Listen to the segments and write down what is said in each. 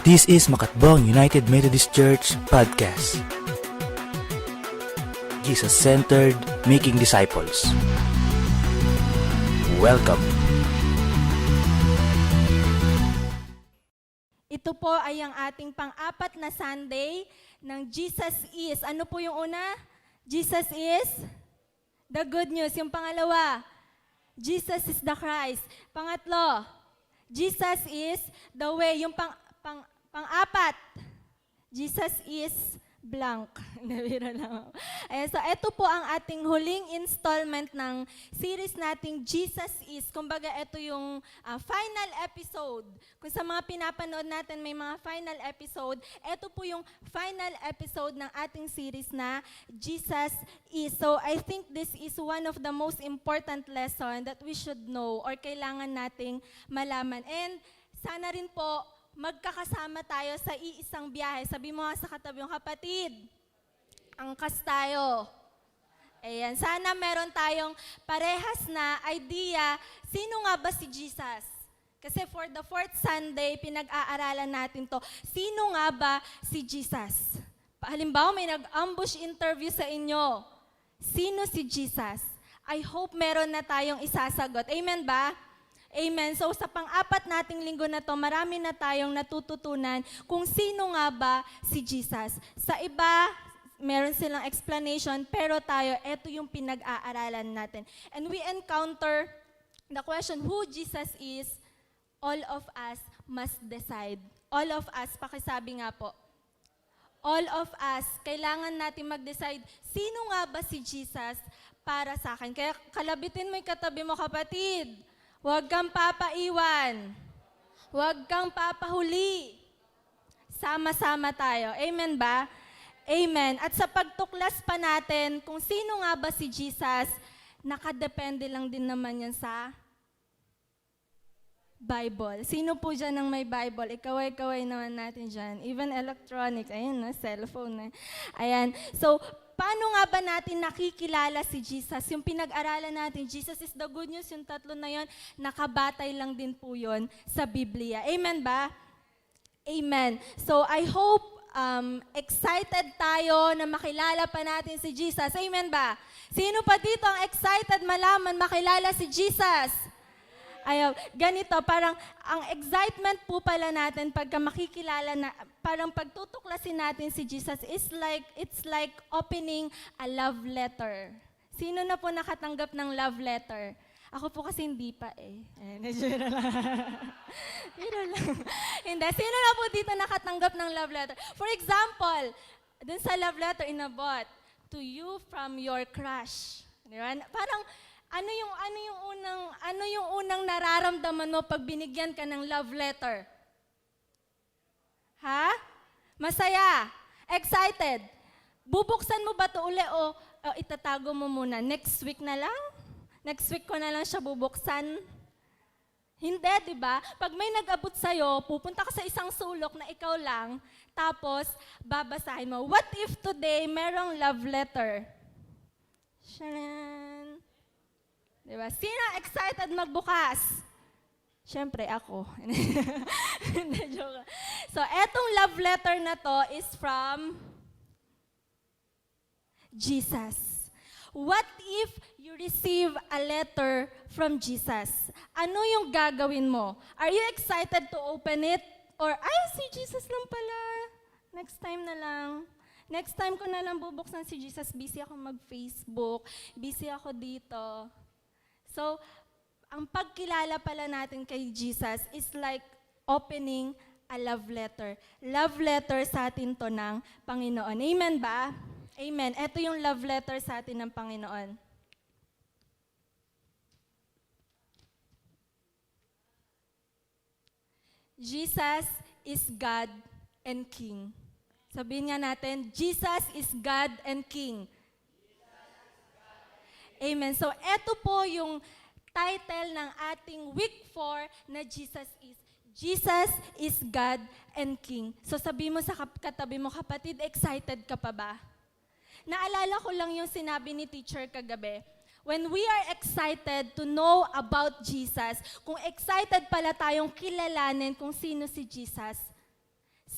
This is Makatbong United Methodist Church Podcast. Jesus-centered, making disciples. Welcome. Ito po ay ang ating pang-apat na Sunday ng Jesus is. Ano po yung una? Jesus is the good news. Yung pangalawa, Jesus is the Christ. Pangatlo, Jesus is the way. Yung pang-apat, Jesus is blank. Nabira lang. Ayan, so ito po ang ating huling installment ng series nating Jesus is. Kumbaga ito yung final episode. Kung sa mga pinapanood natin may mga final episode, ito po yung final episode ng ating series na Jesus is. So I think this is one of the most important lesson that we should know or kailangan nating malaman. And sana rin po magkakasama tayo sa iisang biyahe. Sabi mo nga sa katabi yung kapatid, angkas tayo. Ayan, sana meron tayong parehas na idea, sino nga ba si Jesus? Kasi for the fourth Sunday, pinag-aaralan natin to. Sino nga ba si Jesus? Halimbawa, may nag-ambush interview sa inyo. Sino si Jesus? I hope meron na tayong isasagot. Amen ba? Amen. So sa pang-apat nating linggo na to, marami na tayong natututunan kung sino nga ba si Jesus. Sa iba, meron silang explanation, pero tayo, ito yung pinag-aaralan natin. And we encounter the question, who Jesus is, all of us must decide. All of us, pakisabi nga po, all of us, kailangan natin mag-decide, sino nga ba si Jesus para sa akin? Kaya kalabitin mo yung katabi mo, kapatid. Huwag kang papaiwan. Huwag kang papahuli. Sama-sama tayo. Amen ba? Amen. At sa pagtuklas pa natin, kung sino nga ba si Jesus, nakadepende lang din naman yan sa Bible. Sino po dyan ang may Bible? Ikaway-kaway naman natin dyan. Even electronics. Ayan na, cellphone na. Ayan. So, paano nga ba natin nakikilala si Jesus? Yung pinag-aralan natin, Jesus is the good news, yung tatlo na yon, nakabatay lang din po yon sa Biblia. Amen ba? Amen. So, I hope excited tayo na makilala pa natin si Jesus. Amen ba? Sino pa dito ang excited malaman makilala si Jesus? Ayaw, ganito, parang ang excitement po pala natin pagka makikilala na, parang pagtutuklasin natin si Jesus it's like opening a love letter. Sino na po nakatanggap ng love letter? Ako po kasi hindi pa eh. Juro lang. Juro lang. Hindi. Sino na po dito nakatanggap ng love letter? For example, dun sa love letter inabot, to you from your crush. Diba? Parang, ano yung unang nararamdaman mo pag binigyan ka ng love letter? Ha? Masaya? Excited? Bubuksan mo ba ito uli o itatago mo muna? Next week na lang? Next week ko na lang siya bubuksan? Hindi, di ba? Pag may nag-abot sa'yo, pupunta ka sa isang sulok na ikaw lang, tapos babasahin mo, what if today merong love letter? Sharan! Diba? Sino excited magbukas? Siyempre, ako. Hindi, joke. So, etong love letter na to is from Jesus. What if you receive a letter from Jesus? Ano yung gagawin mo? Are you excited to open it? Or, ay, si Jesus lang pala. Next time na lang. Next time ko na lang bubuksan si Jesus. Busy ako mag-Facebook. Busy ako dito. So, ang pagkilala pala natin kay Jesus is like opening a love letter. Love letter sa atin to ng Panginoon. Amen ba? Amen. Ito yung love letter sa atin ng Panginoon. Jesus is God and King. Sabihin nga natin, Jesus is God and King. Amen. So, eto po yung title ng ating week 4 na Jesus is. Jesus is God and King. So, sabi mo sa katabi mo, kapatid, excited ka pa ba? Naalala ko lang yung sinabi ni teacher kagabi. When we are excited to know about Jesus, kung excited pala tayong kilalanin kung sino si Jesus,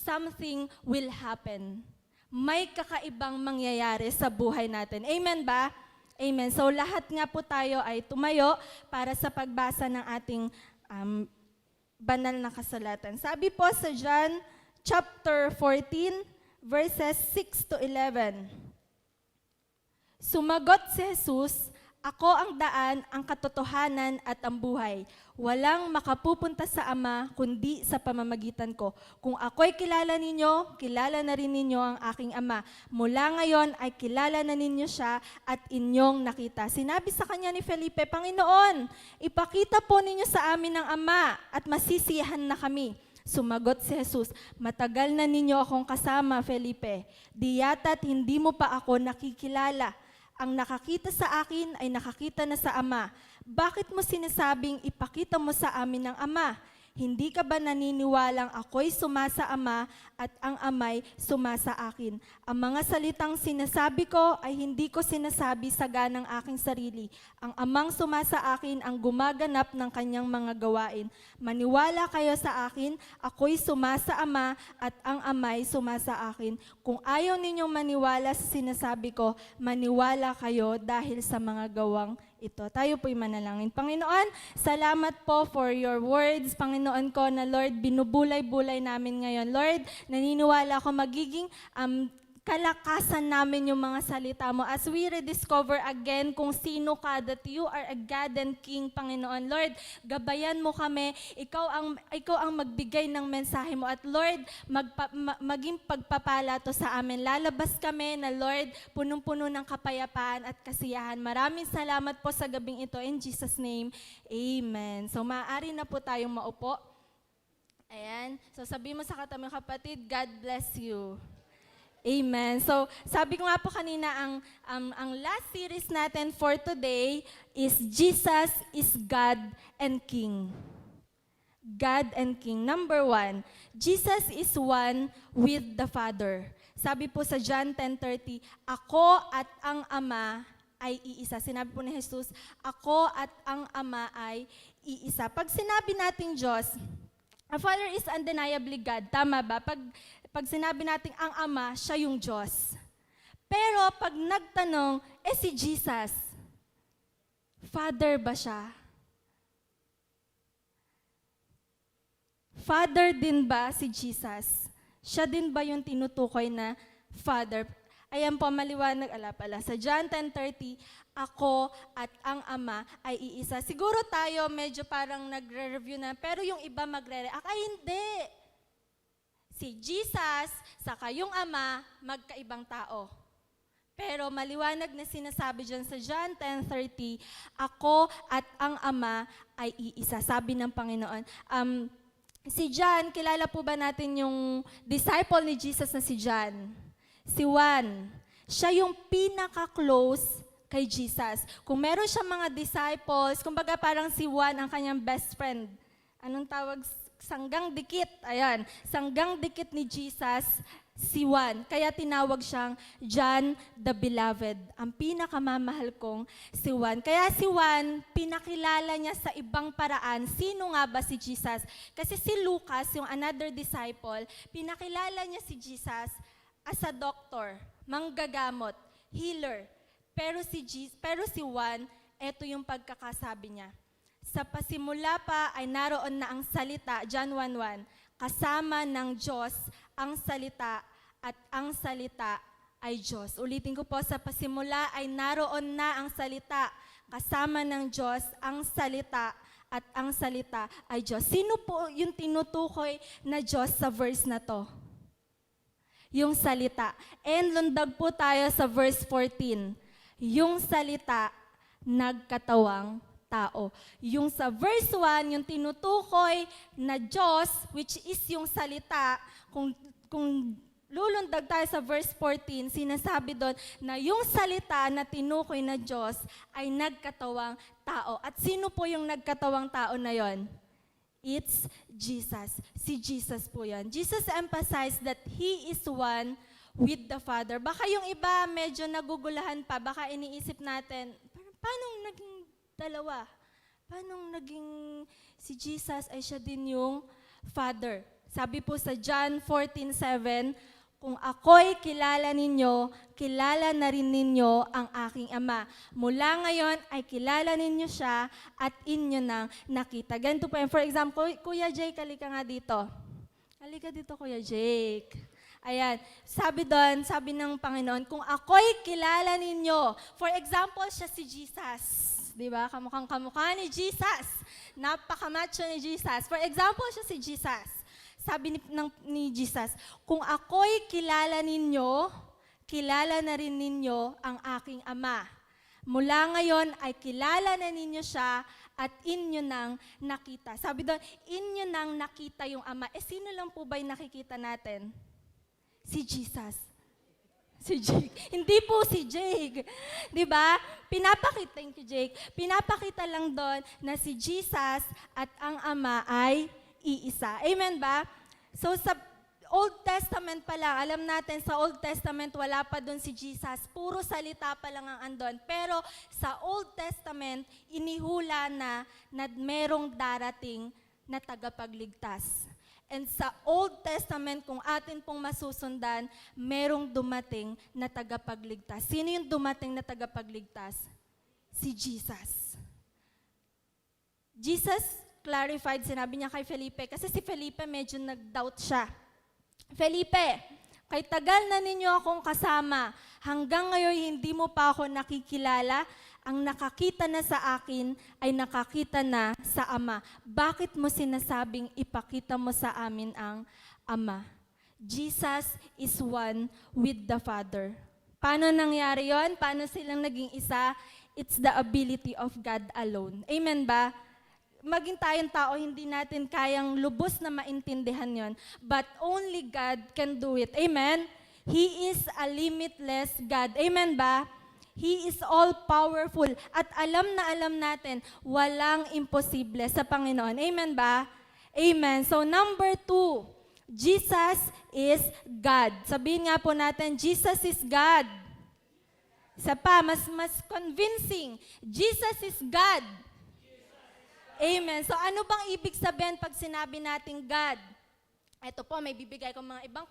something will happen. May kakaibang mangyayari sa buhay natin. Amen ba? Amen. So lahat nga po tayo ay tumayo para sa pagbasa ng ating banal na kasulatan. Sabi po sa John chapter 14, verses 6 to 11. Sumagot si Jesus, "Ako ang daan, ang katotohanan at ang buhay. Walang makapupunta sa Ama kundi sa pamamagitan ko. Kung ako'y kilala ninyo, kilala na rin ninyo ang aking Ama. Mula ngayon ay kilala na ninyo siya at inyong nakita." Sinabi sa kanya ni Felipe, "Panginoon, ipakita po ninyo sa amin ang Ama at masisiyahan na kami." Sumagot si Jesus, "Matagal na ninyo akong kasama, Felipe. Di yata't hindi mo pa ako nakikilala. Ang nakakita sa akin ay nakakita na sa Ama. Bakit mo sinasabing ipakita mo sa amin ang Ama? Hindi ka ba naniniwalang ako'y sumasa Ama at ang Ama'y sumasa akin? Ang mga salitang sinasabi ko ay hindi ko sinasabi sa ganang aking sarili. Ang Amang sumasa akin ang gumaganap ng kanyang mga gawain. Maniwala kayo sa akin, ako'y sumasa Ama at ang Ama'y sumasa akin. Kung ayaw ninyong maniwala sa sinasabi ko, maniwala kayo dahil sa mga gawang ito." Tayo po'y manalangin. Panginoon, salamat po for your words. Panginoon ko na Lord, binubulay-bulay namin ngayon. Lord, naniniwala ako magiging kalakasan namin yung mga salita mo as we rediscover again kung sino ka, that you are a God and King, Panginoon. Lord, gabayan mo kami. Ikaw ang magbigay ng mensahe mo. At Lord, maging pagpapala to sa amin. Lalabas kami na Lord, punong-puno ng kapayapaan at kasiyahan. Maraming salamat po sa gabing ito. In Jesus' name, amen. So maaari na po tayong maupo. Ayan. So sabi mo sa katamang kapatid, God bless you. Amen. So, sabi ko nga po kanina, ang last series natin for today is Jesus is God and King. God and King. Number 1, Jesus is one with the Father. Sabi po sa John 10:30, "Ako at ang Ama ay iisa." Sinabi po ni Jesus, "Ako at ang Ama ay iisa." Pag sinabi natin Diyos, a Father is undeniably God. Tama ba? Pag sinabi natin ang Ama, siya yung Diyos. Pero pag nagtanong, si Jesus, Father ba siya? Father din ba si Jesus? Siya din ba yung tinutukoy na Father? Ayan po, maliwanag pala. Sa John 10:30, "Ako at ang Ama ay iisa." Siguro tayo medyo parang nagre-review na, pero yung iba magre-react, ay hindi. Si Jesus, saka yung Ama, magkaibang tao. Pero maliwanag na sinasabi dyan sa John 10:30, "Ako at ang Ama ay iisa." Sabi ng Panginoon. Si John, kilala po ba natin yung disciple ni Jesus na si John? Si Juan. Siya yung pinaka-close kay Jesus. Kung meron siya mga disciples, kumbaga parang si Juan ang kanyang best friend. Anong tawag? Sanggang dikit. Ayan. Sanggang dikit ni Jesus, si Juan. Kaya tinawag siyang John the Beloved. Ang pinakamamahal kong si Juan. Kaya si Juan, pinakilala niya sa ibang paraan. Sino nga ba si Jesus? Kasi si Lucas, yung another disciple, pinakilala niya si Jesus as a doctor, manggagamot, healer. Pero si Juan, eto yung pagkakasabi niya. Sa pasimula pa ay naroon na ang salita, John 1:1, kasama ng Diyos ang salita at ang salita ay Diyos. Ulitin ko po, sa pasimula ay naroon na ang salita, kasama ng Diyos ang salita at ang salita ay Diyos. Sino po yung tinutukoy na Diyos sa verse na to? Yung salita. And lundag po tayo sa verse 14. Yung salita, nagkatawang tao. Yung sa verse 1, yung tinutukoy na Diyos, which is yung salita, kung lulundag tayo sa verse 14, sinasabi doon na yung salita na tinukoy na Diyos ay nagkatawang tao. At sino po yung nagkatawang tao na yon? It's Jesus. Si Jesus po yan. Jesus emphasized that He is one with the Father. Baka yung iba medyo nagugulahan pa, baka iniisip natin, paano naging dalawa? Paano naging si Jesus ay siya din yung Father? Sabi po sa John 14:7, kung ako'y kilala ninyo, kilala na rin ninyo ang aking Ama. Mula ngayon ay kilala ninyo siya at inyo nang nakita. Ganito po. For example, Kuya Jake, halika nga dito. Halika dito, Kuya Jake. Ayan. Sabi doon, sabi ng Panginoon, kung ako'y kilala ninyo, for example, siya si Jesus. Diba? Kamukhang-kamukha ni Jesus. Napakamacho ni Jesus. For example, siya si Jesus. Sabi ni Jesus, kung ako'y kilala ninyo, kilala na rin ninyo ang aking Ama. Mula ngayon ay kilala na ninyo siya at inyo nang nakita. Sabi doon, inyo nang nakita yung Ama. Sino lang po ba yung nakikita natin? Si Jesus. Si Jake. Hindi po si Jake. Diba? Thank you, Jake. Pinapakita lang doon na si Jesus at ang Ama ay iisa. Amen ba? So sa Old Testament pa lang, alam natin sa Old Testament wala pa doon si Jesus. Puro salita pa lang ang andon. Pero sa Old Testament, inihula na merong darating na tagapagligtas. And sa Old Testament, kung atin pong masusundan, merong dumating na tagapagligtas. Sino yung dumating na tagapagligtas? Si Jesus. Jesus clarified, sinabi niya kay Felipe, kasi si Felipe medyo nag-doubt siya. Felipe, kay tagal na ninyo akong kasama, hanggang ngayon hindi mo pa ako nakikilala, ang nakakita na sa akin ay nakakita na sa Ama. Bakit mo sinasabing ipakita mo sa amin ang Ama? Jesus is one with the Father. Paano nangyari yon? Paano silang naging isa? It's the ability of God alone. Amen ba? Maging tayong tao, hindi natin kayang lubos na maintindihan yon. But only God can do it. Amen? He is a limitless God. Amen ba? He is all-powerful. At alam na alam natin, walang imposible sa Panginoon. Amen ba? Amen. So number 2, Jesus is God. Sabihin nga po natin, Jesus is God. Isa pa, mas convincing. Jesus is God. Amen. So ano bang ibig sabihin pag sinabi nating God? Ito po, may bibigay ko mga ibang,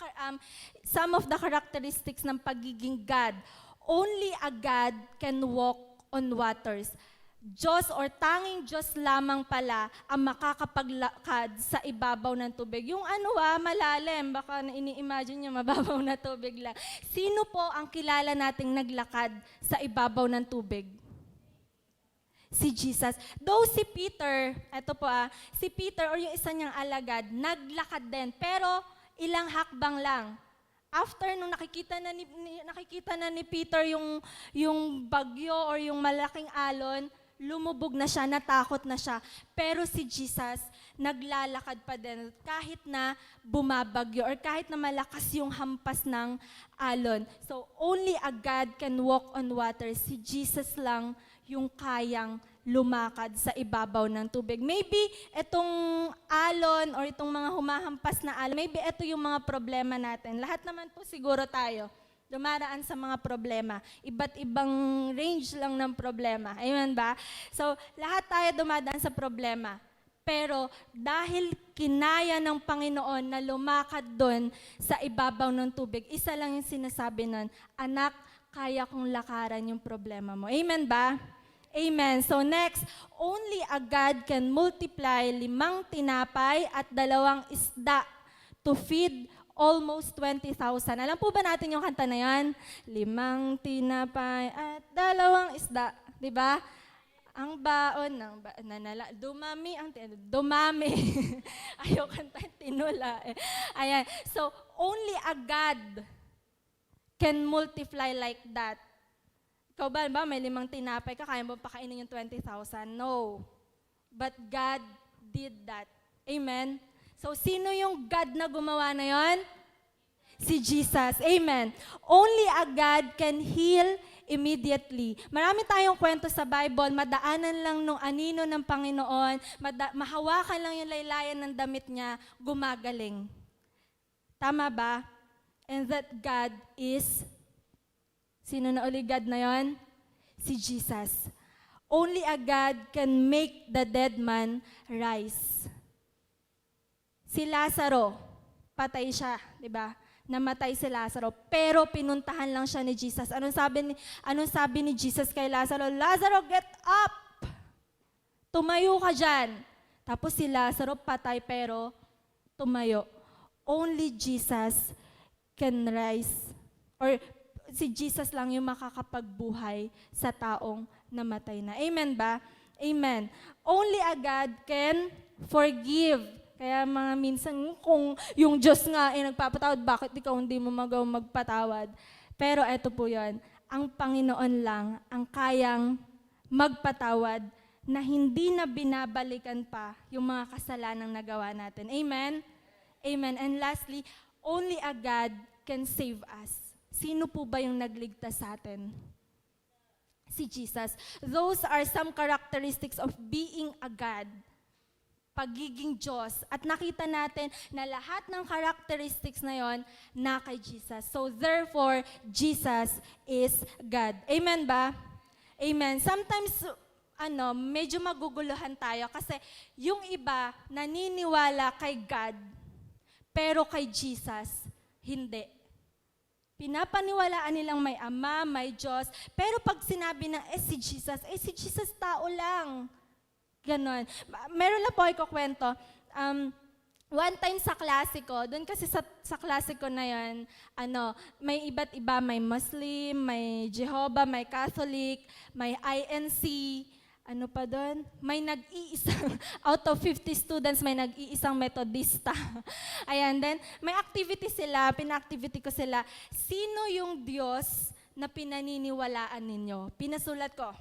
some of the characteristics ng pagiging God. Only a God can walk on waters. Diyos or tanging Diyos lamang pala ang makakapaglakad sa ibabaw ng tubig. Yung malalim, baka ini-imagine nyo mababaw na tubig lang. Sino po ang kilala nating naglakad sa ibabaw ng tubig? Si Jesus. Though si Peter, si Peter or yung isa niyang alagad, naglakad din, pero ilang hakbang lang. After nung nakikita na ni Peter yung bagyo or yung malaking alon, lumubog na siya, natakot na siya. Pero si Jesus, naglalakad pa din kahit na bumabagyo or kahit na malakas yung hampas ng alon. So, only a God can walk on water. Si Jesus lang yung kayang lumakad sa ibabaw ng tubig. Maybe itong alon or itong mga humahampas na alon, maybe ito yung mga problema natin. Lahat naman po siguro tayo dumaraan sa mga problema. Iba't ibang range lang ng problema. Amen ba? So, lahat tayo dumadaan sa problema. Pero dahil kinaya ng Panginoon na lumakad doon sa ibabaw ng tubig, isa lang yung sinasabi nun, anak, kaya kong lakaran yung problema mo. Amen ba? Amen. So next, only a God can multiply 5 tinapay at 2 isda to feed almost 20,000. Alam po ba natin yung kanta na yan? 5 tinapay at 2 isda. Diba? Ang baon ng dumami. Ayaw kanta, tinula. Ayan. So, only a God can multiply like that. Ikaw ba, may 5 tinapay ka, kaya mo pakainin yung 20,000? No. But God did that. Amen? So, sino yung God na gumawa na yon? Si Jesus. Amen. Only a God can heal immediately. Marami tayong kwento sa Bible, madaanan lang nung anino ng Panginoon, mahawakan lang yung laylayan ng damit niya, gumagaling. Tama ba? And that God is, sino na uli God na yon? Si Jesus. Only a God can make the dead man rise. Si Lazaro, patay siya, di ba? Namatay si Lazaro, pero pinuntahan lang siya ni Jesus. Anong sabi ni Jesus kay Lazaro? Lazaro, get up! Tumayo ka dyan. Tapos si Lazaro patay pero tumayo. Only Jesus can rise, or si Jesus lang yung makakapagbuhay sa taong namatay na. Amen ba? Amen. Only a God can forgive. Kaya mga minsan, kung yung Diyos nga ay nagpapatawad, bakit ikaw hindi mo magpatawad? Pero eto po yun, ang Panginoon lang ang kayang magpatawad na hindi na binabalikan pa yung mga kasalanang nagawa natin. Amen? Amen. And lastly, only a God can save us. Sino po ba yung nagligtas sa atin? Si Jesus. Those are some characteristics of being a God. Pagiging Diyos. At nakita natin na lahat ng characteristics na yon na kay Jesus. So therefore, Jesus is God. Amen ba? Amen. Sometimes, medyo maguguluhan tayo kasi yung iba naniniwala kay God, pero kay Jesus, hindi. Pinapaniwalaan nilang may Ama, may Diyos, pero pag sinabi na, si Jesus tao lang. Ganon. Meron lang po ako kwento. One time sa klasiko, doon kasi sa klasiko na yan, may iba't iba, may Muslim, may Jehovah, may Catholic, may INC, ano pa doon? May nag-iisang, out of 50 students, may nag-iisang Metodista. Ayan, then may activity sila, pina-activity ko sila. Sino yung Diyos na pinaniniwalaan ninyo? Pinasulat ko.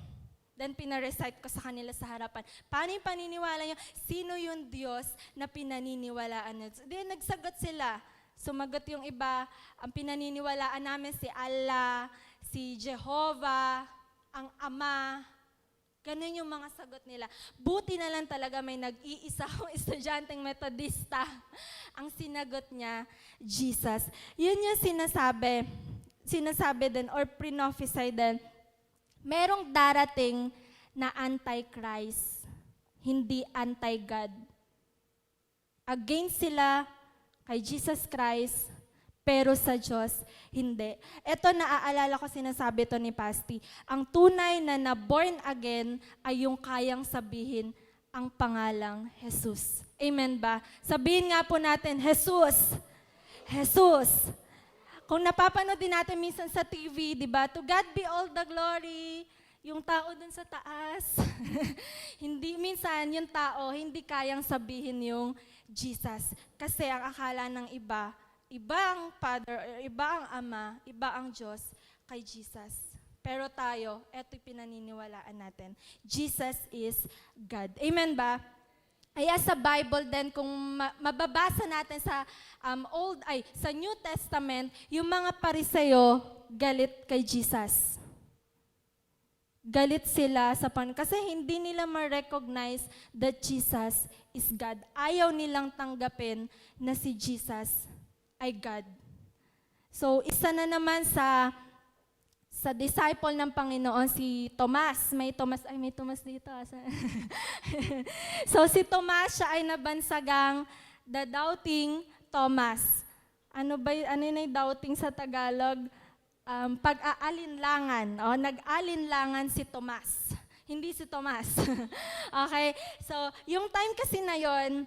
Then pina-recite ko sa kanila sa harapan. Paano yung paniniwala nyo? Sino yung Diyos na pinaniniwalaan nyo? Then nagsagot sila. Sumagot yung iba. Ang pinaniniwalaan namin si Allah, si Jehovah, ang Ama. Ganun yung mga sagot nila. Buti na lang talaga may nag-iisa akong estudyanteng Metodista. Ang sinagot niya, Jesus. Yun yung sinasabi din or prophesy din. Merong darating na anti-Christ, hindi anti-God. Against sila kay Jesus Christ, pero sa Diyos, hindi. Ito, naaalala ko, sinasabi to ni Pasti. Ang tunay na born again ay yung kayang sabihin ang pangalang Jesus. Amen ba? Sabihin nga po natin, Jesus. Jesus. Kung napapanood din natin minsan sa TV, di ba? To God be all the glory. Yung tao dun sa taas. Minsan yung tao, hindi kayang sabihin yung Jesus. Kasi ang akala ng iba ang Father, iba ang Ama, iba ang Diyos kay Jesus. Pero tayo, eto'y pinaniniwalaan natin. Jesus is God. Amen ba? Kaya sa Bible din, kung mababasa natin sa sa New Testament, yung mga Pariseo galit kay Jesus. Galit sila kasi hindi nila ma-recognize that Jesus is God. Ayaw nilang tanggapin na si Jesus ay God. So, isa na naman sa disciple ng Panginoon, si Tomas. May Tomas dito. So, si Tomas, siya ay nabansagang the doubting Thomas. Ano yung doubting sa Tagalog? Pag-aalinlangan. Nag-alinlangan si Tomas. Hindi si Tomas. Okay? So, yung time kasi na yon,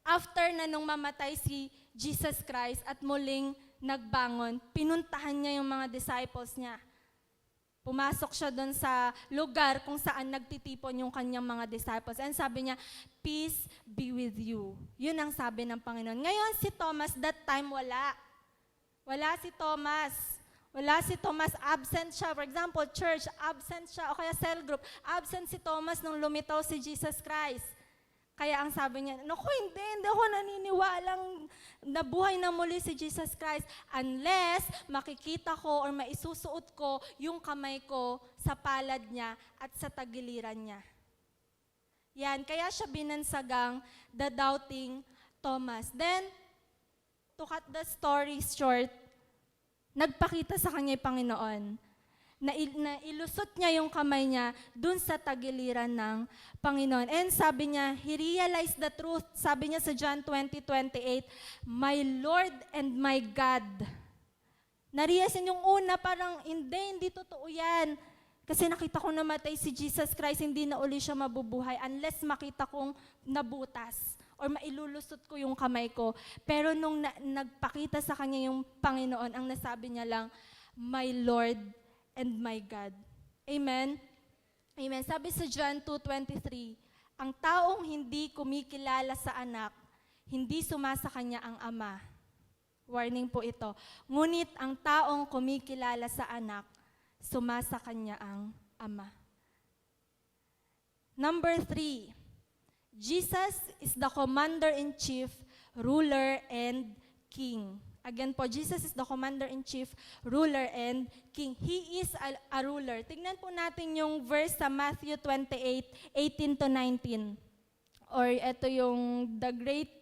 after na nung mamatay si Jesus Christ at muling nagbangon, pinuntahan niya yung mga disciples niya. Pumasok siya doon sa lugar kung saan nagtitipon yung kanyang mga disciples. And sabi niya, peace be with you. Yun ang sabi ng Panginoon. Ngayon si Thomas, that time wala. Wala si Thomas. Wala si Thomas, absent siya. For example, church, absent siya. O kaya cell group, absent si Thomas nung lumitaw si Jesus Christ. Kaya ang sabi niya, naku, hindi ako naniniwalang nabuhay na muli si Jesus Christ unless makikita ko or maisusuot ko yung kamay ko sa palad niya at sa tagiliran niya. Yan, kaya siya binansagang the doubting Thomas. Then, to cut the story short, nagpakita sa kanya yung Panginoon na ilusot niya yung kamay niya dun sa tagiliran ng Panginoon. And sabi niya, he realized the truth. Sabi niya sa John 20:28, "My Lord and my God." Nariyasin yung una, parang hindi totoo yan. Kasi nakita ko namatay si Jesus Christ, hindi na uli siya mabubuhay unless makita kong nabutas or mailulusot ko yung kamay ko. Pero nung nagpakita sa kanya yung Panginoon, ang nasabi niya lang, "My Lord and my God." Amen? Amen. Sabi sa John 2:23, ang taong hindi kumikilala sa anak, hindi sumasa kanya ang ama. Warning po ito. Ngunit ang taong kumikilala sa anak, sumasa kanya ang ama. Number 3, Jesus is the commander-in-chief, ruler, and king. Again po, Jesus is the commander-in-chief, ruler, and king. He is a ruler. Tignan po natin yung verse sa Matthew 28:18-19. Or ito yung the Great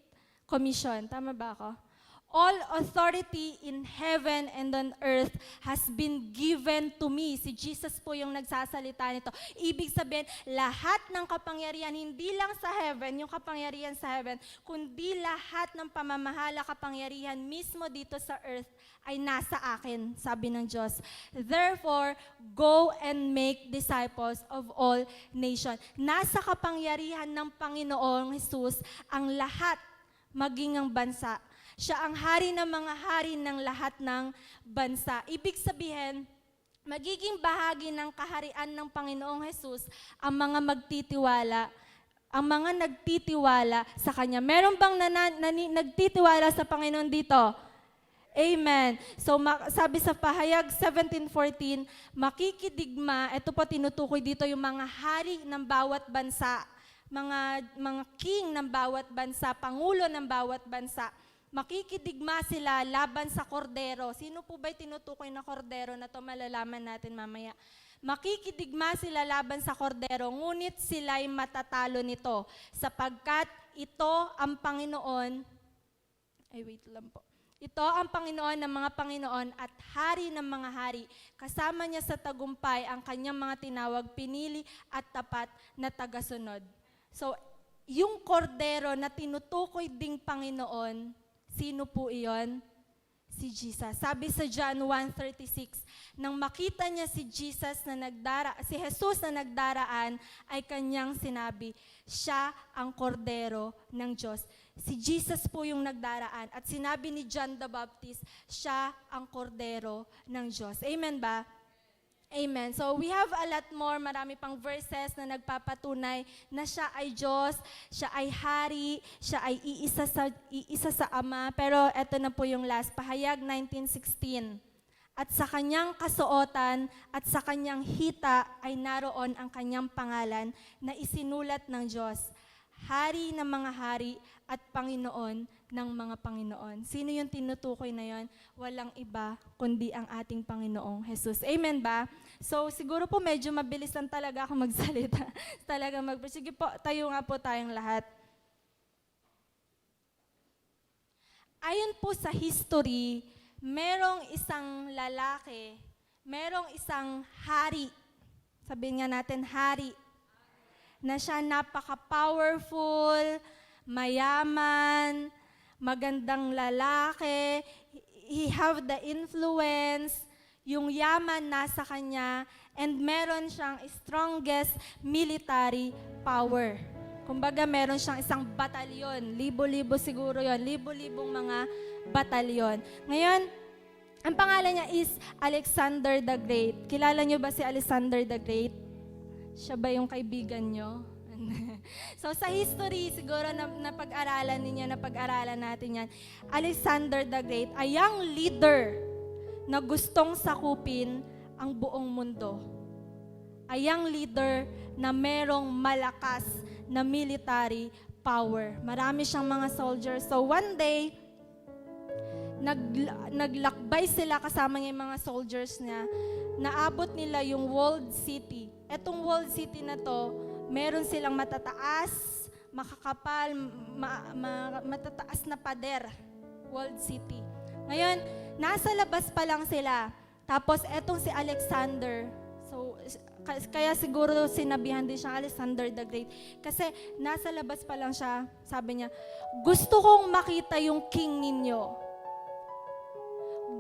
Commission. Tama ba ako? All authority in heaven and on earth has been given to me. Si Jesus po yung nagsasalita nito. Ibig sabihin, lahat ng kapangyarihan, hindi lang sa heaven, yung kapangyarihan sa heaven, kundi lahat ng pamamahala, kapangyarihan mismo dito sa earth ay nasa akin, sabi ng Diyos. Therefore, go and make disciples of all nations. Nasa kapangyarihan ng Panginoong Jesus ang lahat, maging ang bansa. Siya ang hari ng mga hari ng lahat ng bansa. Ibig sabihin, magiging bahagi ng kaharian ng Panginoong Jesus ang mga magtitiwala, ang mga nagtitiwala sa Kanya. Meron bang nagtitiwala sa Panginoon dito? Amen. So sabi sa Pahayag 17:14, makikidigma, ito po tinutukoy dito yung mga hari ng bawat bansa, mga king ng bawat bansa, pangulo ng bawat bansa. Makikidigma sila laban sa kordero. Sino po ba'y tinutukoy na kordero na to? Malalaman natin mamaya. Makikidigma sila laban sa kordero, ngunit sila'y matatalo nito, sapagkat ito ang Panginoon, wait lang po. Ito ang Panginoon ng mga Panginoon at hari ng mga hari. Kasama niya sa tagumpay ang kanyang mga tinawag, pinili at tapat na tagasunod. So, yung kordero na tinutukoy ding Panginoon, sino po iyon? Si Jesus. Sabi sa John 1:36, nang makita niya si Jesus si Jesus na nagdaraan, ay kanyang sinabi, siya ang kordero ng Diyos. Si Jesus po yung nagdaraan. At sinabi ni John the Baptist, siya ang kordero ng Diyos. Amen ba? Amen. So we have a lot more, marami pang verses na nagpapatunay na siya ay Diyos, siya ay hari, siya ay iisa sa Ama. Pero eto na po yung last, Pahayag 19:16. At sa kanyang kasuotan at sa kanyang hita ay naroon ang kanyang pangalan na isinulat ng Diyos, Hari ng mga hari at Panginoon ng mga Panginoon. Sino yung tinutukoy na yon? Walang iba kundi ang ating Panginoong Jesus. Amen ba? So siguro po medyo mabilis lang talaga ako magsalita. Sige po, tayo nga po tayong lahat. Ayon po sa history, merong isang lalaki, merong isang hari. Sabihin nga natin, hari. Na siya napaka-powerful, mayaman, magandang lalaki, he have the influence, yung yaman nasa kanya, and meron siyang strongest military power. Kumbaga meron siyang isang batalyon, libo-libo siguro yon, libo-libong mga batalyon. Ngayon, ang pangalan niya is Alexander the Great. Kilala niyo ba si Alexander the Great? Siya ba yung kaibigan nyo? So sa history, siguro napag-aralan natin yan. Alexander the Great, a young leader na gustong sakupin ang buong mundo. A young leader na merong malakas na military power. Marami siyang mga soldiers. So one day, naglakbay sila kasama niya yung mga soldiers niya. Naabot nila yung walled city. Etong walled city na to, meron silang matataas, makakapal, matataas na pader. Walled city. Ngayon, nasa labas pa lang sila. Tapos etong si Alexander. So, kaya siguro sinabihan din siyang Alexander the Great. Kasi nasa labas pa lang siya, sabi niya, gusto kong makita yung king ninyo.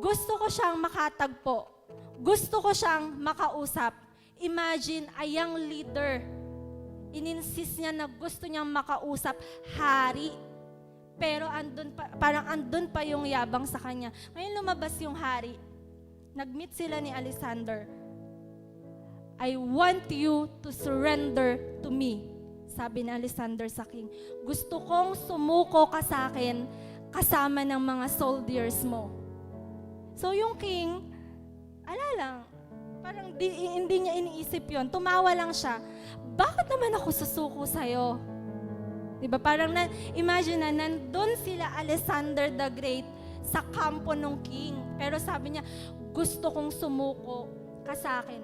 Gusto ko siyang makatagpo. Gusto ko siyang makausap. Imagine, a young leader. Ininsist niya na gusto niyang makausap hari. Pero parang andun pa yung yabang sa kanya. Ngayon lumabas yung hari. Nag-meet sila ni Alexander. I want you to surrender to me. Sabi ni Alexander sa king. Gusto kong sumuko ka sa akin kasama ng mga soldiers mo. So yung king, lang, parang hindi niya iniisip yon. Tumawa lang siya. Bakit naman ako susuko sa'yo? Diba? Parang imagine na nandun sila Alexander the Great sa kampo ng king. Pero sabi niya, gusto kong sumuko ka sa akin.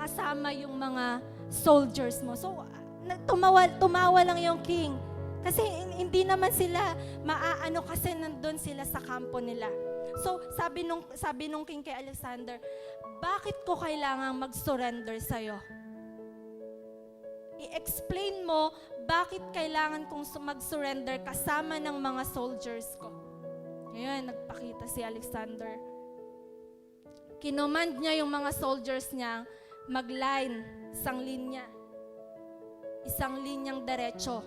Kasama yung mga soldiers mo. So, tumawa lang yung king. Kasi hindi naman sila maaano kasi nandun sila sa kampo nila. So, sabi nung king kay Alexander, bakit ko kailangang mag-surrender sa'yo? I-explain mo bakit kailangan kong mag-surrender kasama ng mga soldiers ko. Ngayon, nagpakita si Alexander. Kinomand niya yung mga soldiers niya mag-line, isang linya. Isang linyang derecho.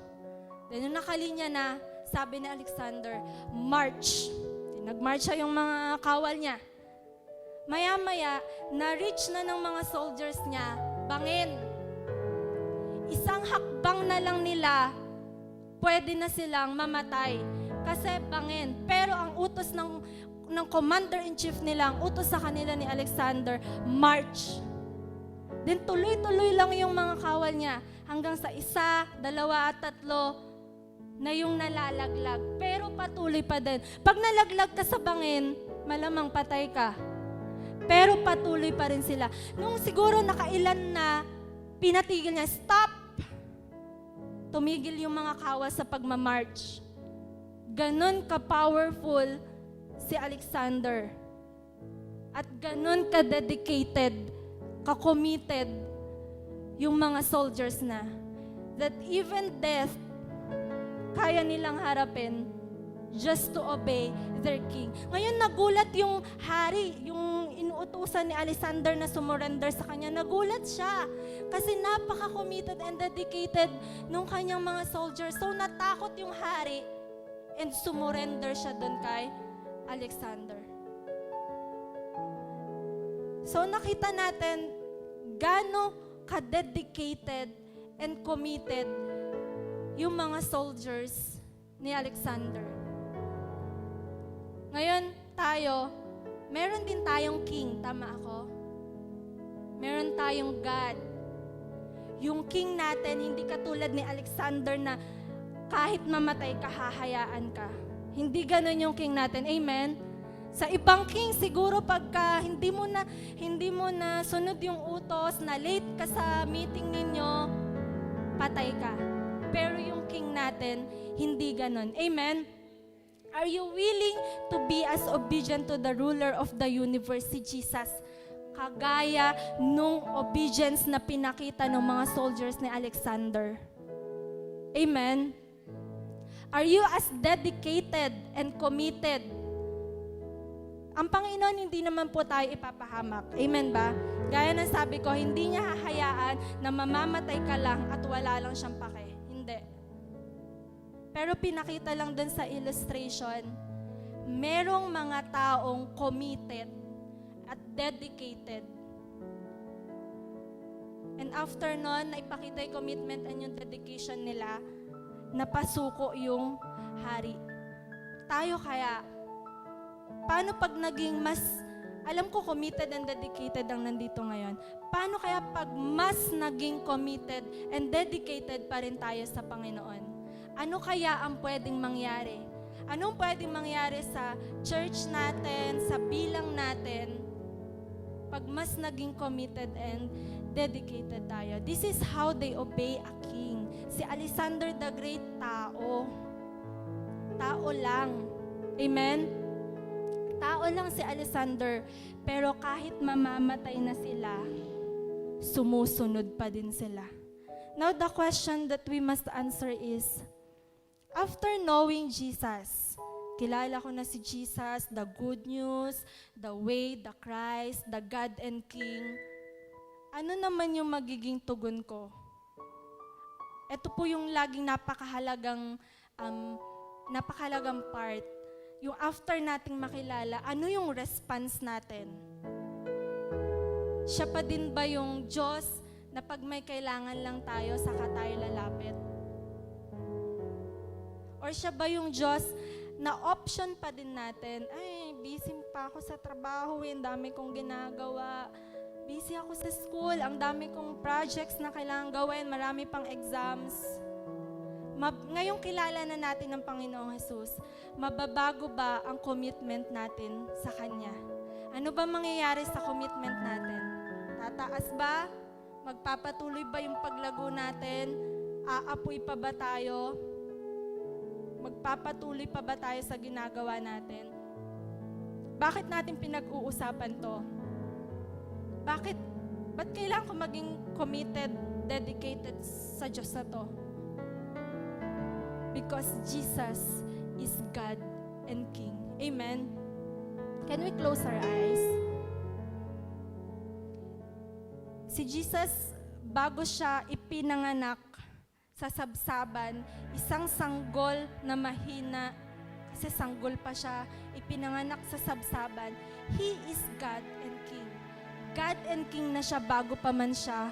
Then yung nakalinya na, sabi ni Alexander, march. Nag-march siya yung mga kawal niya. Maya-maya, na-reach na ng mga soldiers niya, bangin. Isang hakbang na lang nila, pwede na silang mamatay. Kasi bangin. Pero ang utos ng commander-in-chief nila, ang utos sa kanila ni Alexander, march. Then tuloy-tuloy lang yung mga kawal niya. Hanggang sa 1, 2, at 3, na yung nalalaglag. Pero patuloy pa din. Pag nalaglag ka sa bangin, malamang patay ka. Pero patuloy pa rin sila. Nung siguro nakailan na, pinatigil niya, stop! Tumigil yung mga kawal sa pagmamarch. Ganon ka-powerful si Alexander. At ganon ka-dedicated, ka-committed yung mga soldiers na. That even death, kaya nilang harapin just to obey their king. Ngayon nagulat yung hari, yung inuutusan ni Alexander na sumurrender sa kanya. Nagulat siya kasi napaka-committed and dedicated nung kanyang mga soldiers. So natakot yung hari and sumurrender siya doon kay Alexander. So nakita natin gaano ka-dedicated and committed yung mga soldiers ni Alexander. Ngayon, meron din tayong king, tama ako? Meron tayong God. Yung king natin, hindi katulad ni Alexander na kahit mamatay ka, hahayaan ka. Hindi ganun yung king natin. Amen? Sa ibang king, siguro pagka hindi mo na sunod yung utos, na late ka sa meeting ninyo, patay ka. Pero yung king natin, hindi ganon. Amen? Are you willing to be as obedient to the ruler of the universe, si Jesus? Kagaya nung obedience na pinakita ng mga soldiers ni Alexander. Amen? Are you as dedicated and committed? Ang Panginoon, hindi naman po tayo ipapahamak. Amen ba? Gaya ng sabi ko, hindi niya hahayaan na mamamatay ka lang at wala lang siyang pake. Hindi. Pero pinakita lang dun sa illustration, merong mga taong committed at dedicated. And after nun, naipakita yung commitment and yung dedication nila, napasuko yung hari. Tayo kaya, paano pag naging alam ko committed and dedicated ang nandito ngayon, paano kaya pag mas naging committed and dedicated pa rin tayo sa Panginoon? Ano kaya ang pwedeng mangyari? Anong pwedeng mangyari sa church natin, sa bilang natin, pag mas naging committed and dedicated tayo? This is how they obey a king. Si Alexander the Great, tao lang. Amen? Tao lang si Alexander, pero kahit mamamatay na sila, sumusunod pa din sila. Now the question that we must answer is, after knowing Jesus, kilala ko na si Jesus, the good news, the way, the Christ, the God and King, ano naman yung magiging tugon ko? Ito po yung laging napakahalagang part. Yung after nating makilala, ano yung response natin? Siya pa din ba yung Diyos na pag may kailangan lang tayo, saka tayo lalapit? Or siya ba yung Diyos na option pa din natin? Ay, busy pa ako sa trabaho, ang dami kong ginagawa. Busy ako sa school, ang dami kong projects na kailangan gawin, marami pang exams. Ngayong kilala na natin ang Panginoong Jesus, mababago ba ang commitment natin sa Kanya? Ano ba mangyayari sa commitment natin? Tataas ba? Magpapatuloy ba yung paglago natin? Aapoy pa ba tayo? Magpapatuloy pa ba tayo sa ginagawa natin? Bakit natin pinag-uusapan to? Ba't kailangan ko maging committed, dedicated sa Diyos na to? Because Jesus is God and King. Amen? Can we close our eyes? Si Jesus, bago siya ipinanganak sa sabsaban, isang sanggol na mahina, kasi sanggol pa siya, ipinanganak sa sabsaban. He is God and King. God and King na siya bago pa man siya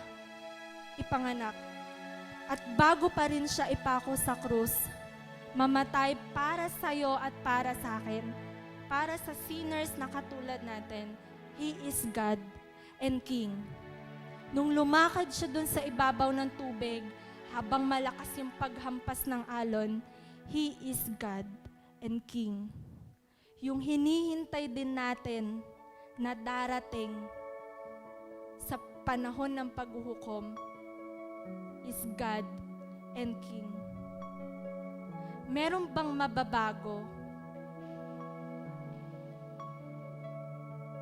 ipanganak. At bago pa rin siya ipako sa krus, mamatay para sa'yo at para sa akin, para sa sinners na katulad natin. He is God and King. Nung lumakad siya dun sa ibabaw ng tubig, habang malakas yung paghampas ng alon, He is God and King. Yung hinihintay din natin na darating sa panahon ng paghuhukom is God and King. Meron bang mababago?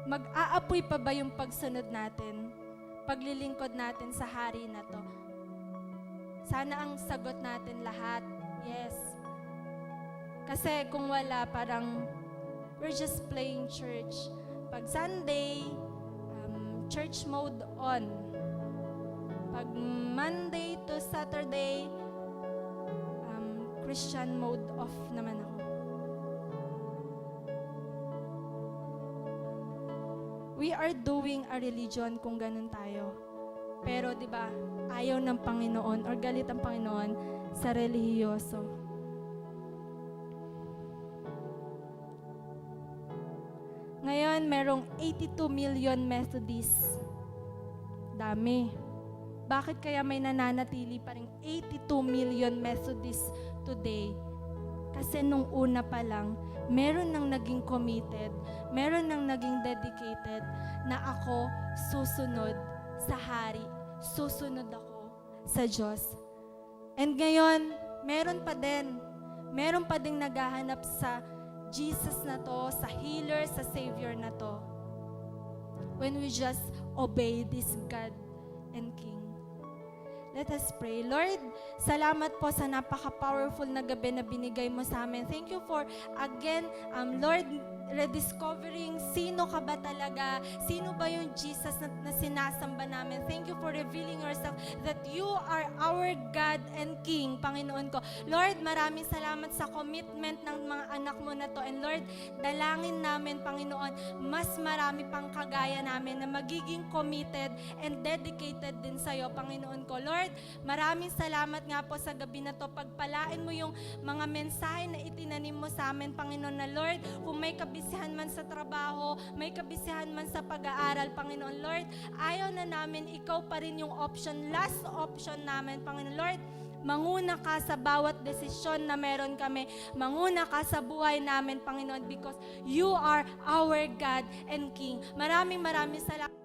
Mag-aapoy pa ba yung pagsunod natin? Paglilingkod natin sa hari na to? Sana ang sagot natin lahat, yes. Kasi kung wala, parang we're just playing church. Pag Sunday, church mode on. Pag Monday to Saturday, Christian mode off naman ako. We are doing a religion kung ganun tayo. Pero 'di ba, ayaw ng Panginoon or galit ang Panginoon sa relihiyoso. Ngayon, merong 82 million Methodists. Dami. Bakit kaya may nananatili pa rin 82 million Methodists today? Kasi nung una pa lang, meron nang naging committed, meron nang naging dedicated na ako susunod sa hari, susunod ako sa Diyos. And ngayon, meron pa ding naghahanap sa Jesus na to, sa healer, sa Savior na to. When we just obey this God and King. Let us pray. Lord, salamat po sa napaka-powerful na gabi na binigay mo sa amin. Thank you for, again, Lord, rediscovering sino ka ba talaga, sino ba yung Jesus na sinasamba namin. Thank you for revealing yourself that you are our God and King, Panginoon ko. Lord, maraming salamat sa commitment ng mga anak mo na to. And Lord, dalangin namin, Panginoon, mas marami pang kagaya namin na magiging committed and dedicated din sa'yo, Panginoon ko. Lord, maraming salamat nga po sa gabi na to. Pagpalain mo yung mga mensahe na itinanim mo sa amin, Panginoon, na Lord, kung may kabisihan man sa trabaho, may kabisihan man sa pag-aaral, Panginoon. Lord, ayaw na namin, ikaw pa rin yung option, last option namin, Panginoon. Lord, manguna ka sa bawat desisyon na meron kami. Manguna ka sa buhay namin, Panginoon, because you are our God and King. Maraming salamat.